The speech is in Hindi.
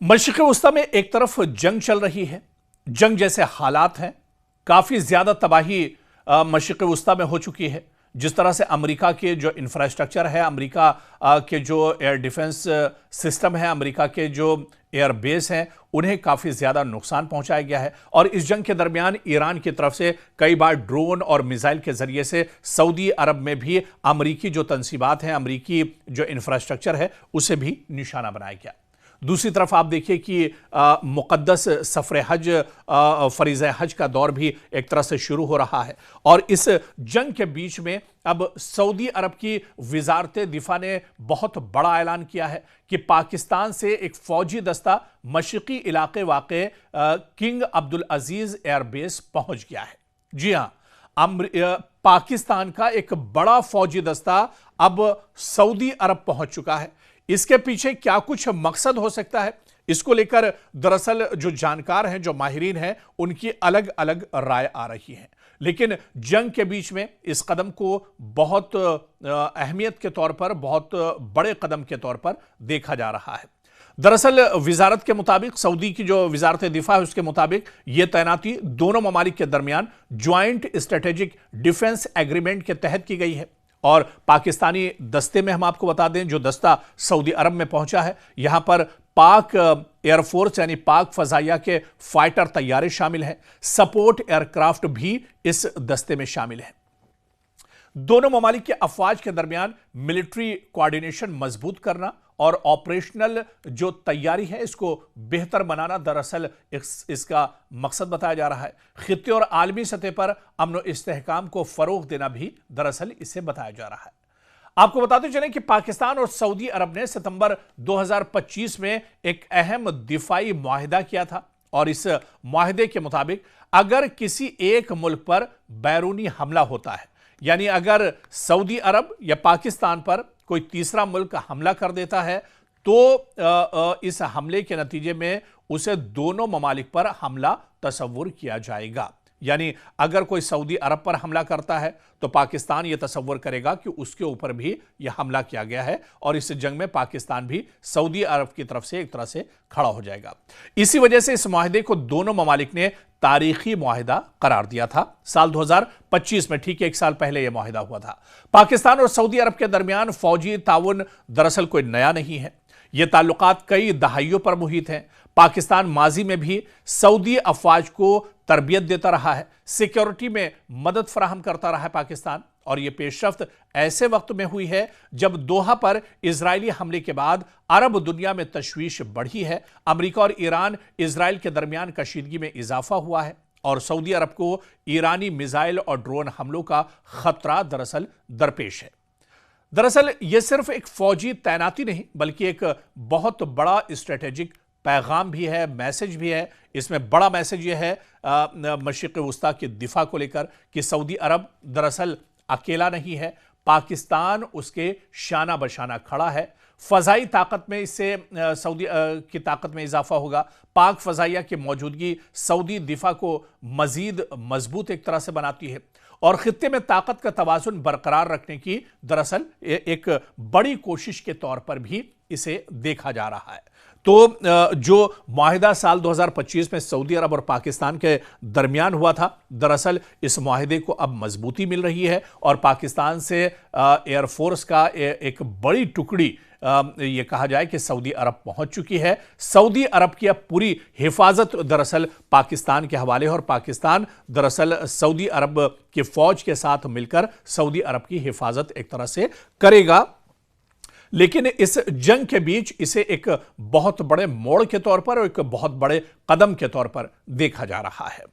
मशरिक़ वस्ता में एक तरफ जंग चल रही है, जंग जैसे हालात हैं, काफ़ी ज़्यादा तबाही मशरिक़ वस्ता में हो चुकी है। जिस तरह से अमेरिका के जो इंफ्रास्ट्रक्चर है, अमेरिका के जो एयर डिफेंस सिस्टम है, अमेरिका के जो एयर बेस हैं, उन्हें काफ़ी ज़्यादा नुकसान पहुंचाया गया है। और इस जंग के दरमियान ईरान की तरफ से कई बार ड्रोन और मिसाइल के ज़रिए से सऊदी अरब में भी अमेरिकी जो तंसीबात हैं, अमेरिकी जो इंफ्रास्ट्रक्चर है, उसे भी निशाना बनाया गया। दूसरी तरफ आप देखिए कि मुक़द्दस सफ़र हज, फ़रीज़ हज का दौर भी एक तरह से शुरू हो रहा है। और इस जंग के बीच में अब सऊदी अरब की वज़ारत दिफ़ा ने बहुत बड़ा ऐलान किया है कि पाकिस्तान से एक फ़ौजी दस्ता मशरिक़ी इलाक़े वाक़े किंग अब्दुल अज़ीज़ एयरबेस पहुँच गया है। जी हाँ, पाकिस्तान का एक बड़ा फ़ौजी दस्ता अब सऊदी अरब पहुँच चुका है। इसके पीछे क्या कुछ मकसद हो सकता है, इसको लेकर दरअसल जो जानकार हैं, जो माहिरीन हैं, उनकी अलग अलग राय आ रही है। लेकिन जंग के बीच में इस कदम को बहुत अहमियत के तौर पर, बहुत बड़े कदम के तौर पर देखा जा रहा है। दरअसल वजारत के मुताबिक, सऊदी की जो वजारत दिफा है उसके मुताबिक यह तैनाती दोनों ममालिक के दरमियान ज्वाइंट स्ट्रेटेजिक डिफेंस एग्रीमेंट के तहत की गई है। और पाकिस्तानी दस्ते में हम आपको बता दें, जो दस्ता सऊदी अरब में पहुंचा है, यहां पर पाक एयरफोर्स यानी पाक फजाइया के फाइटर तैयारे शामिल हैं, सपोर्ट एयरक्राफ्ट भी इस दस्ते में शामिल हैं। दोनों ममालिक के अफवाज के दरमियान मिलिट्री कोऑर्डिनेशन मजबूत करना और ऑपरेशनल जो तैयारी है, इसको बेहतर बनाना दरअसल इसका मकसद बताया जा रहा है। खित्ते और आलमी सतह पर अमन और इस्तेहकाम को फरोग देना भी दरअसल इसे बताया जा रहा है। आपको बताते चलें कि पाकिस्तान और सऊदी अरब ने सितंबर 2025 में एक अहम दिफाई मुआहिदा किया था। और इस मुआहिदे के मुताबिक अगर किसी एक मुल्क पर बैरूनी हमला होता है, यानी अगर सऊदी अरब या पाकिस्तान पर कोई तीसरा मुल्क हमला कर देता है, तो इस हमले के नतीजे में उसे दोनों ममालिक पर हमला तसव्वुर किया जाएगा। यानी अगर कोई सऊदी अरब पर हमला करता है तो पाकिस्तान यह तसव्वुर करेगा कि उसके ऊपर भी यह हमला किया गया है, और इस जंग में पाकिस्तान भी सऊदी अरब की तरफ से एक तरह से खड़ा हो जाएगा। इसी वजह से इस मुआहिदे को दोनों ममालिक ने तारीखी मुआहिदा करार दिया था। साल 2025 में, ठीक 1 साल पहले यह मुआहिदा हुआ था। पाकिस्तान और सऊदी अरब के दरमियान फौजी ताउन दरअसल कोई नया नहीं है, ये ताल्लुकात कई दहाइयों पर मुहित हैं। पाकिस्तान माजी में भी सऊदी अफवाज को तरबियत देता रहा है, सिक्योरिटी में मदद फराहम करता रहा है पाकिस्तान। और यह पेशरफ्त ऐसे वक्त में हुई है जब दोहा पर इजरायली हमले के बाद अरब दुनिया में तशवीश बढ़ी है। अमेरिका और ईरान इजराइल के दरमियान कशीदगी में इजाफा हुआ है, और सऊदी अरब को ईरानी मिसाइल और ड्रोन हमलों का खतरा दरअसल दरपेश है। दरअसल यह सिर्फ एक फौजी तैनाती नहीं, बल्कि एक बहुत बड़ा स्ट्रेटेजिक पैगाम भी है, मैसेज भी है। इसमें बड़ा मैसेज यह है मशरिक़ वस्ता की दिफा को लेकर कि सऊदी अरब दरअसल अकेला नहीं है, पाकिस्तान उसके शाना बशाना खड़ा है। फ़ज़ाई ताकत में इससे सऊदी की ताकत में इजाफा होगा। पाक फ़ज़ाइया की मौजूदगी सऊदी दिफा को मज़ीद मजबूत एक तरह से बनाती है, और खित्ते में ताकत का तवाज़ुन बरकरार रखने की दरअसल एक बड़ी कोशिश के तौर पर भी इसे देखा जा रहा है। तो जो मुआहिदा साल 2025 में सऊदी अरब और पाकिस्तान के दरमियान हुआ था, दरअसल इस मुआहिदे को अब मजबूती मिल रही है, और पाकिस्तान से एयरफोर्स का एक बड़ी टुकड़ी, ये कहा जाए कि सऊदी अरब पहुंच चुकी है। सऊदी अरब की अब पूरी हिफाजत दरअसल पाकिस्तान के हवाले है, और पाकिस्तान दरअसल सऊदी अरब की फौज के साथ मिलकर सऊदी अरब की हिफाजत एक तरह से करेगा। लेकिन इस जंग के बीच इसे एक बहुत बड़े मोड़ के तौर पर और एक बहुत बड़े कदम के तौर पर देखा जा रहा है।